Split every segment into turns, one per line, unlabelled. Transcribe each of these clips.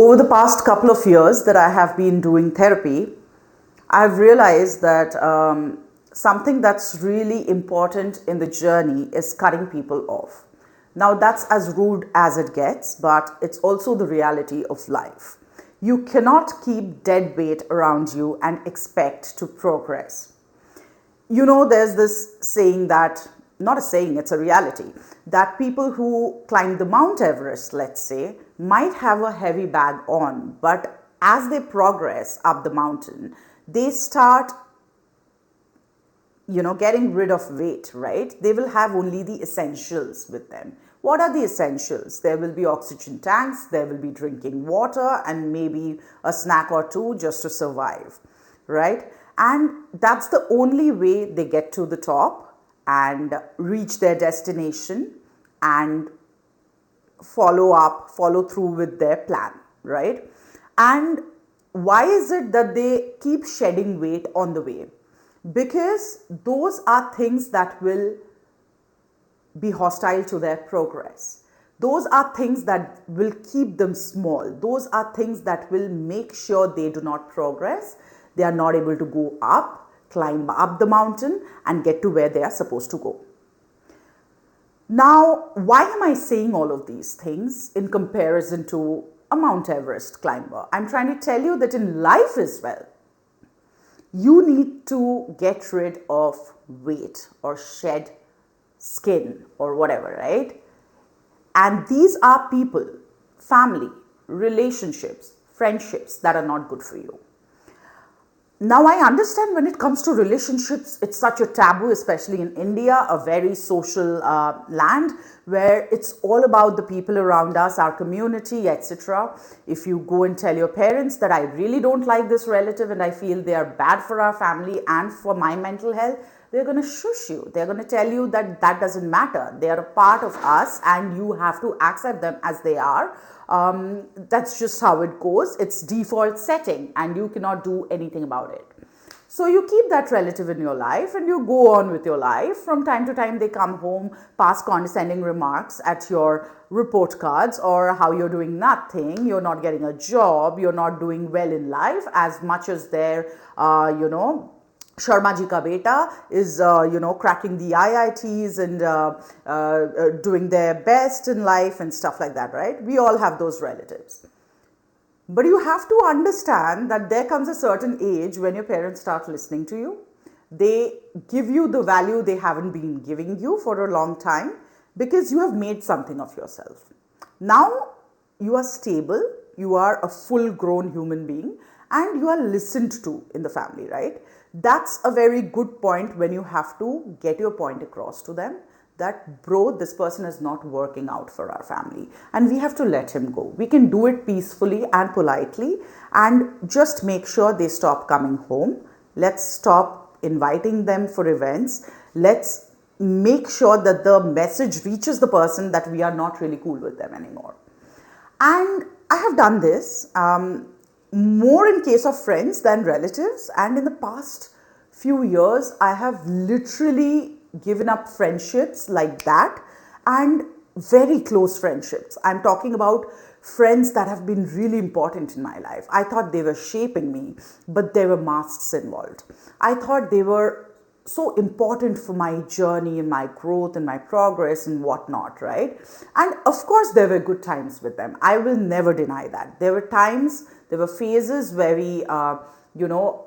Over the past couple of years that I have been doing therapy, I've realized that something that's really important in the journey is cutting people off. Now, that's as rude as it gets, but it's also the reality of life. You cannot keep dead weight around you and expect to progress. You know, there's this saying that, not a saying, it's a reality, that people who climb the Mount Everest, let's say, might have a heavy bag on, but as they progress up the mountain, they start, getting rid of weight, right? They will have only the essentials with them. What are the essentials? There will be oxygen tanks, there will be drinking water, and maybe a snack or two just to survive, right? And that's the only way they get to the top and reach their destination and follow through with their plan, right? And why is it that they keep shedding weight on the way? Because those are things that will be hostile to their progress. Those are things that will keep them small. Those are things that will make sure they do not progress. They are not able to go up, climb up the mountain and get to where they are supposed to go. Now, why am I saying all of these things in comparison to a Mount Everest climber? I'm trying to tell you that in life as well, you need to get rid of weight or shed skin or whatever, right? And these are people, family, relationships, friendships that are not good for you. Now, I understand when it comes to relationships, it's such a taboo, especially in India, a very social land where it's all about the people around us, our community, etc. If you go and tell your parents that I really don't like this relative and I feel they are bad for our family and for my mental health, they're going to shush you. They're going to tell you that that doesn't matter. They are a part of us and you have to accept them as they are. That's just how it goes. It's default setting and you cannot do anything about it. So you keep that relative in your life and you go on with your life. From time to time, they come home, pass condescending remarks at your report cards or how you're doing nothing, you're not getting a job, you're not doing well in life as much as their, Sharma ji ka beta is, cracking the IITs and doing their best in life and stuff like that, right? We all have those relatives. But you have to understand that there comes a certain age when your parents start listening to you. They give you the value they haven't been giving you for a long time because you have made something of yourself. Now you are stable, you are a full-grown human being and you are listened to in the family, right? That's a very good point when you have to get your point across to them that, bro, this person is not working out for our family and we have to let him go. We can do it peacefully and politely and just make sure they stop coming home. Let's stop inviting them for events. Let's make sure that the message reaches the person that we are not really cool with them anymore. And I have done this more in case of friends than relatives, and in the past few years I have literally given up friendships like that, and very close friendships. I'm talking about friends that have been really important in my life. I thought they were shaping me, but there were masks involved. I thought they were so important for my journey and my growth and my progress and whatnot, right? And of course, there were good times with them. I will never deny that. There were times, there were phases where we,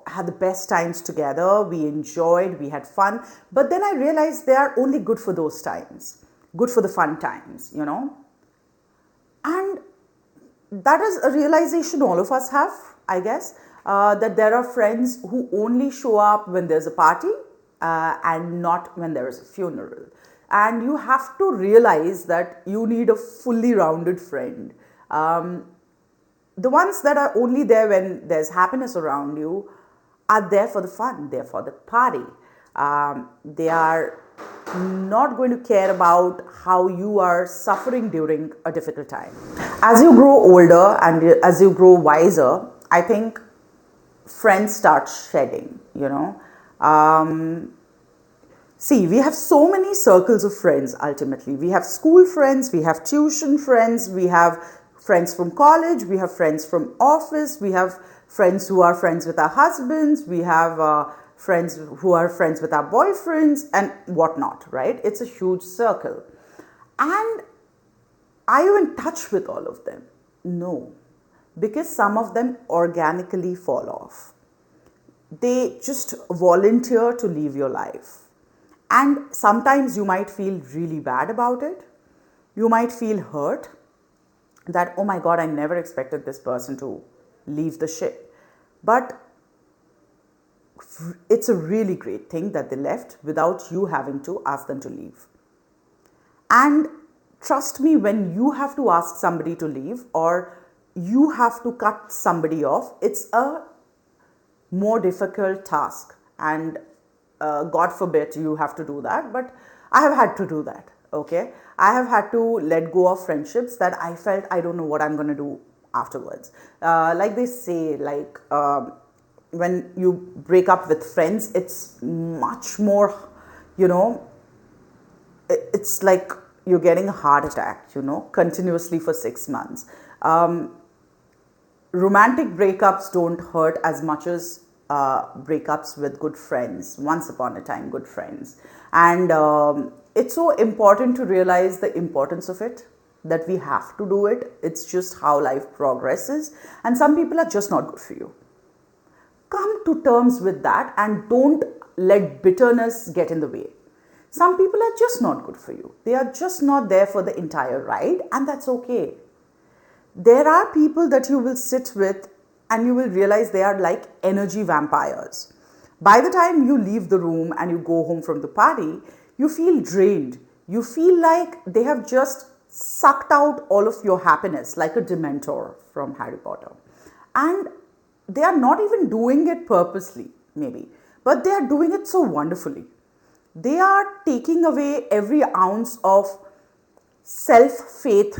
had the best times together. We enjoyed, we had fun. But then I realized they are only good for those times, good for the fun times, And that is a realization all of us have, I guess, that there are friends who only show up when there's a party and not when there is a funeral. And you have to realize that you need a fully rounded friend. The ones that are only there when there's happiness around you are there for the fun, they're for the party. They are not going to care about how you are suffering during a difficult time. As you grow older and as you grow wiser, I think friends start shedding, See, we have so many circles of friends ultimately. We have school friends, we have tuition friends, we have friends from college, we have friends from office, we have friends who are friends with our husbands, we have friends who are friends with our boyfriends and whatnot, right? It's a huge circle. And are you in touch with all of them? No, because some of them organically fall off. They just volunteer to leave your life. And sometimes you might feel really bad about it. You might feel hurt that, oh my God, I never expected this person to leave the ship. But it's a really great thing that they left without you having to ask them to leave. And trust me, when you have to ask somebody to leave or you have to cut somebody off, it's a more difficult task. And God forbid you have to do that, but I have had to do that. Okay, I have had to let go of friendships that I felt I don't know what I'm going to do afterwards. Like they say, like when you break up with friends, it's much more, you know, it's like you're getting a heart attack, you know, continuously for 6 months. Romantic breakups don't hurt as much as breakups with good friends, once upon a time, good friends. And it's so important to realize the importance of it, that we have to do it. It's just how life progresses. And some people are just not good for you. Come to terms with that and don't let bitterness get in the way. Some people are just not good for you. They are just not there for the entire ride, and that's okay. There are people that you will sit with and you will realize they are like energy vampires. By the time you leave the room and you go home from the party, you feel drained. You feel like they have just sucked out all of your happiness, like a Dementor from Harry Potter. And they are not even doing it purposely, maybe, but they are doing it so wonderfully. They are taking away every ounce of self-faith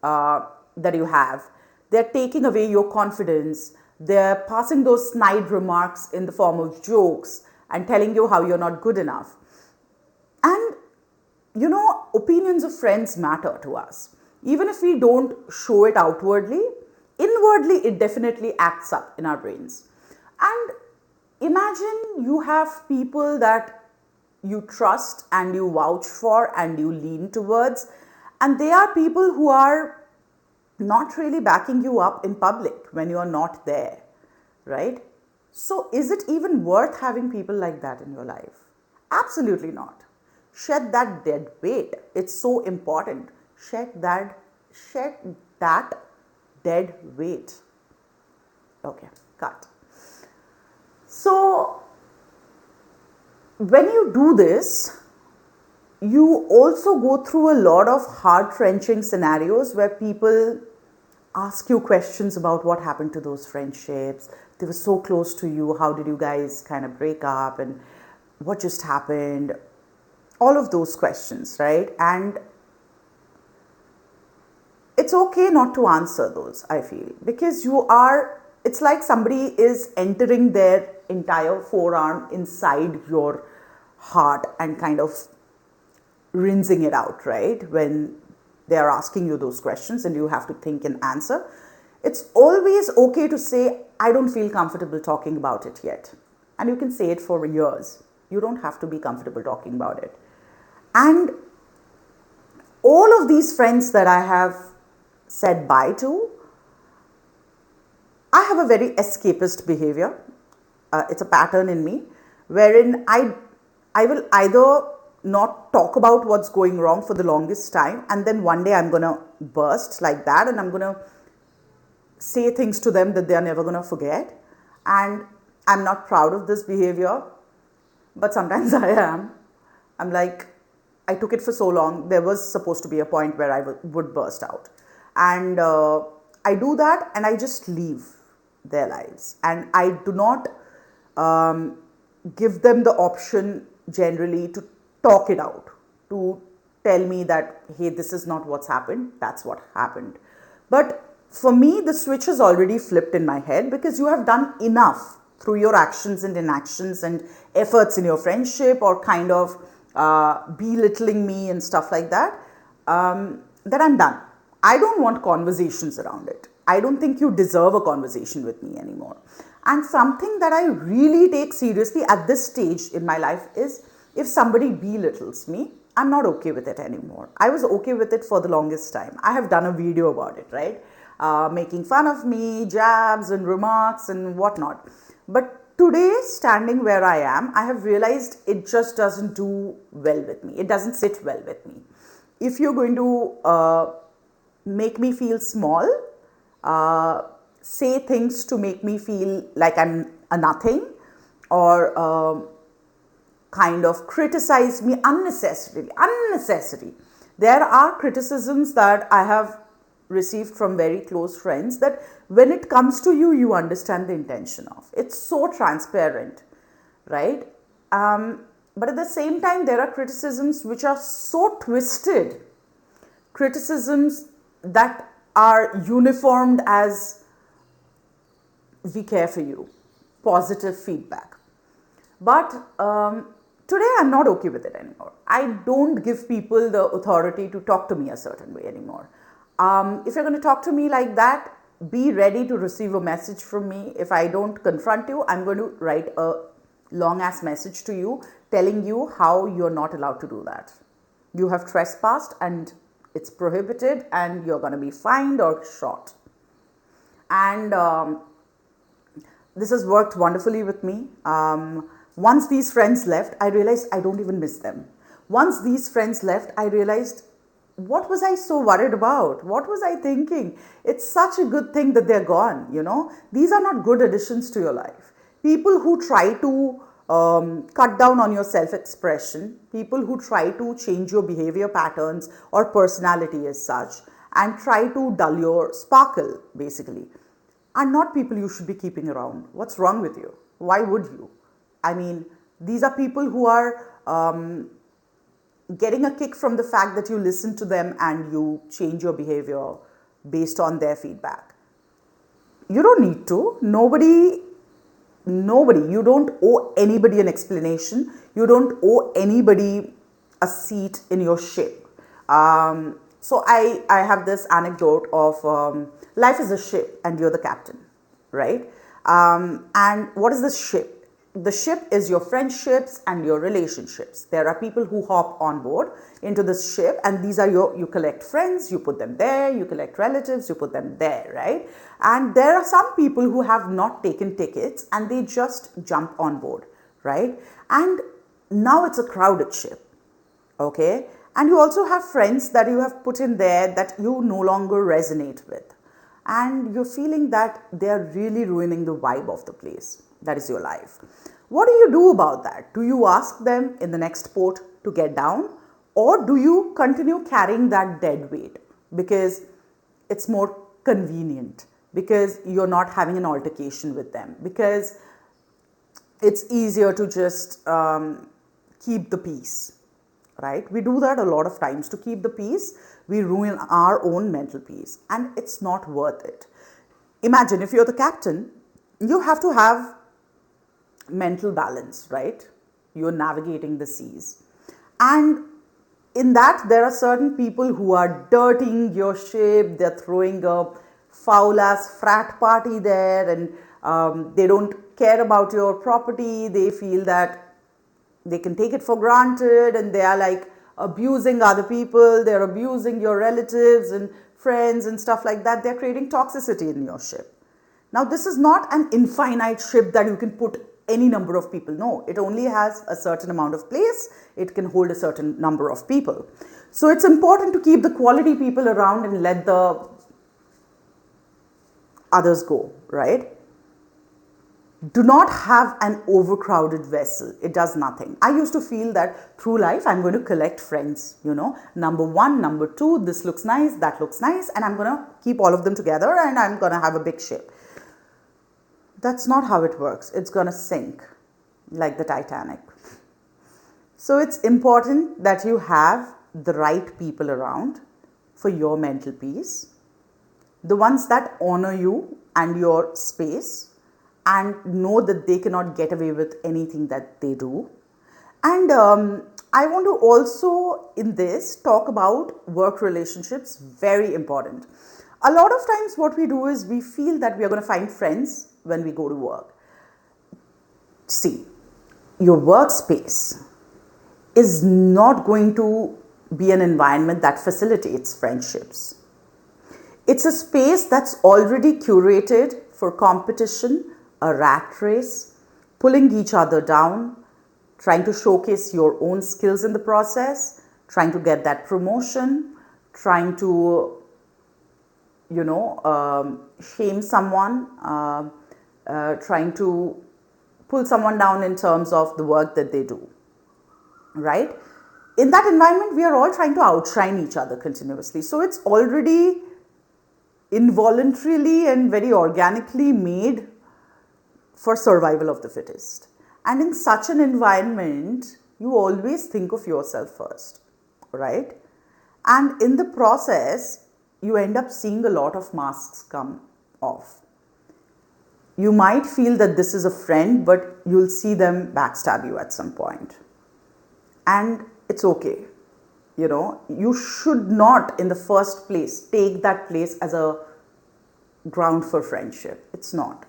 that you have. They're taking away your confidence. They're passing those snide remarks in the form of jokes and telling you how you're not good enough. And, you know, opinions of friends matter to us. Even if we don't show it outwardly, inwardly it definitely acts up in our brains. And imagine you have people that you trust and you vouch for and you lean towards, and they are people who are not really backing you up in public when you are not there, right? So is it even worth having people like that in your life? Absolutely not. Shed that dead weight. It's so important. Shed that dead weight. Okay, cut. So when you do this, you also go through a lot of heart-wrenching scenarios where people ask you questions about what happened to those friendships. They were so close to you. How did you guys kind of break up? And what just happened? All of those questions, right? And it's okay not to answer those, I feel, because it's like somebody is entering their entire forearm inside your heart and kind of rinsing it out, right? When they are asking you those questions and you have to think and answer. It's always okay to say, I don't feel comfortable talking about it yet. And you can say it for years. You don't have to be comfortable talking about it. And all of these friends that I have said bye to, I have a very escapist behavior. It's a pattern in me wherein I will either not talk about what's going wrong for the longest time, and then one day I'm going to burst like that and I'm going to say things to them that they are never going to forget. And I'm not proud of this behavior, but sometimes I am. I'm like, I took it for so long. There was supposed to be a point where I would burst out. And I do that and I just leave their lives. And I do not give them the option generally to talk it out, to tell me that, hey, this is not what's happened, that's what happened. But for me, the switch has already flipped in my head because you have done enough through your actions and inactions and efforts in your friendship or kind of belittling me and stuff like that, that I'm done. I don't want conversations around it. I don't think you deserve a conversation with me anymore. And something that I really take seriously at this stage in my life is if somebody belittles me, I'm not okay with it anymore. I was okay with it for the longest time. I have done a video about it, right? Making fun of me, jabs and remarks and whatnot. But today, standing where I am, I have realized it just doesn't do well with me. It doesn't sit well with me. If you're going to make me feel small, say things to make me feel like I'm a nothing, or kind of criticize me unnecessarily. There are criticisms that I have received from very close friends that when it comes to you, you understand the intention of. It's so transparent, right? But at the same time, there are criticisms which are so twisted, criticisms that are uniformed as we care for you, positive feedback. But today I'm not okay with it anymore. I don't give people the authority to talk to me a certain way anymore. If you're going to talk to me like that, be ready to receive a message from me. If I don't confront you, I'm going to write a long ass message to you telling you how you're not allowed to do that. You have trespassed and it's prohibited and you're going to be fined or shot. And this has worked wonderfully with me. Once these friends left, I realized I don't even miss them. Once these friends left, I realized, what was I so worried about? What was I thinking? It's such a good thing that they're gone, you know. These are not good additions to your life. People who try to cut down on your self-expression, people who try to change your behavior patterns or personality as such, and try to dull your sparkle, basically, are not people you should be keeping around. What's wrong with you? Why would you? I mean, these are people who are getting a kick from the fact that you listen to them and you change your behavior based on their feedback. You don't need to. Nobody, you don't owe anybody an explanation. You don't owe anybody a seat in your ship. So I have this anecdote of life is a ship and you're the captain, right? And what is the ship? The ship is your friendships and your relationships. There are people who hop on board into this ship, and these are you collect friends, you put them there, you collect relatives, you put them there, right? And there are some people who have not taken tickets and they just jump on board, right? And now it's a crowded ship, okay? And you also have friends that you have put in there that you no longer resonate with. And you're feeling that they're really ruining the vibe of the place. That is your life. What do you do about that? Do you ask them in the next port to get down? Or do you continue carrying that dead weight? Because it's more convenient. Because you're not having an altercation with them. Because it's easier to just keep the peace. Right? We do that a lot of times. To keep the peace, we ruin our own mental peace. And it's not worth it. Imagine if you're the captain, you have to have mental balance, right? You're navigating the seas. And in that, there are certain people who are dirtying your ship. They're throwing a foul-ass frat party there, and they don't care about your property. They feel that they can take it for granted, and they are like abusing other people. They're abusing your relatives and friends and stuff like that. They're creating toxicity in your ship. Now, this is not an infinite ship that you can put any number of people. No, it only has a certain amount of place. It can hold a certain number of people. So it's important to keep the quality people around and let the others go, right? Do not have an overcrowded vessel. It does nothing. I used to feel that through life, I'm going to collect friends, you know, number one, number two, this looks nice, that looks nice, and I'm going to keep all of them together and I'm going to have a big ship. That's not how it works. It's going to sink like the Titanic. So it's important that you have the right people around for your mental peace, the ones that honor you and your space and know that they cannot get away with anything that they do. And I want to also in this talk about work relationships, very important. A lot of times what we do is we feel that we are going to find friends when we go to work. See, your workspace is not going to be an environment that facilitates friendships. It's a space that's already curated for competition, a rat race, pulling each other down, trying to showcase your own skills in the process, trying to get that promotion, trying to, shame someone, trying to pull someone down in terms of the work that they do, right? In that environment, we are all trying to outshine each other continuously. So it's already involuntarily and very organically made for survival of the fittest. And in such an environment, you always think of yourself first, right? And in the process, you end up seeing a lot of masks come off. You might feel that this is a friend, but you'll see them backstab you at some point. And it's okay. You should not in the first place take that place as a ground for friendship. It's not.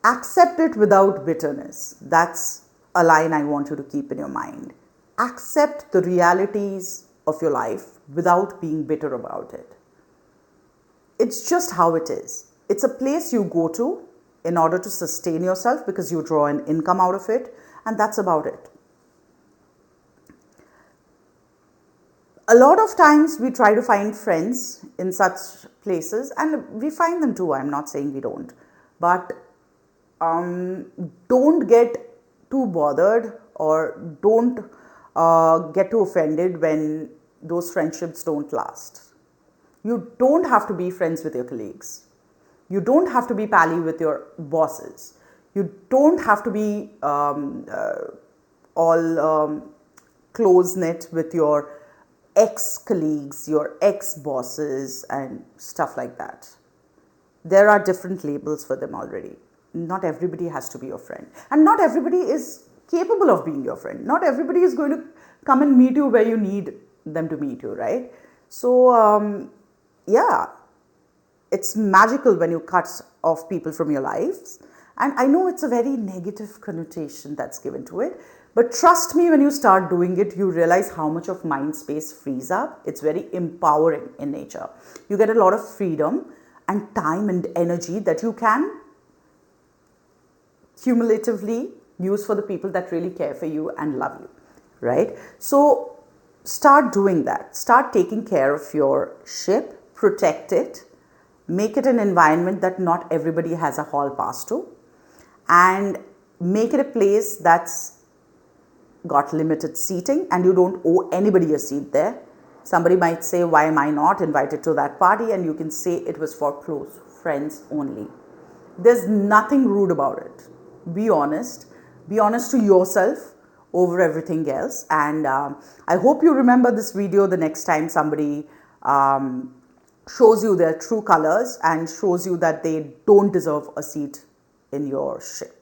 Accept it without bitterness. That's a line I want you to keep in your mind. Accept the realities of your life without being bitter about it. It's just how it is. It's a place you go to in order to sustain yourself because you draw an income out of it, and that's about it. A lot of times we try to find friends in such places, and we find them too. I'm not saying we don't. But don't get too bothered or don't get too offended when those friendships don't last. You don't have to be friends with your colleagues. You don't have to be pally with your bosses. You don't have to be all close-knit with your ex-colleagues, your ex-bosses and stuff like that. There are different labels for them already. Not everybody has to be your friend. And not everybody is capable of being your friend. Not everybody is going to come and meet you where you need them to meet you, right? So, yeah, it's magical when you cut off people from your lives. And I know it's a very negative connotation that's given to it. But trust me, when you start doing it, you realize how much of mind space frees up. It's very empowering in nature. You get a lot of freedom and time and energy that you can cumulatively use for the people that really care for you and love you, right? So start doing that. Start taking care of your ship, protect it, make it an environment that not everybody has a hall pass to, and make it a place that's got limited seating and you don't owe anybody a seat there. Somebody might say, why am I not invited to that party? And you can say it was for close friends only. There's nothing rude about it. Be honest to yourself over everything else. And I hope you remember this video the next time somebody shows you their true colors and shows you that they don't deserve a seat in your ship.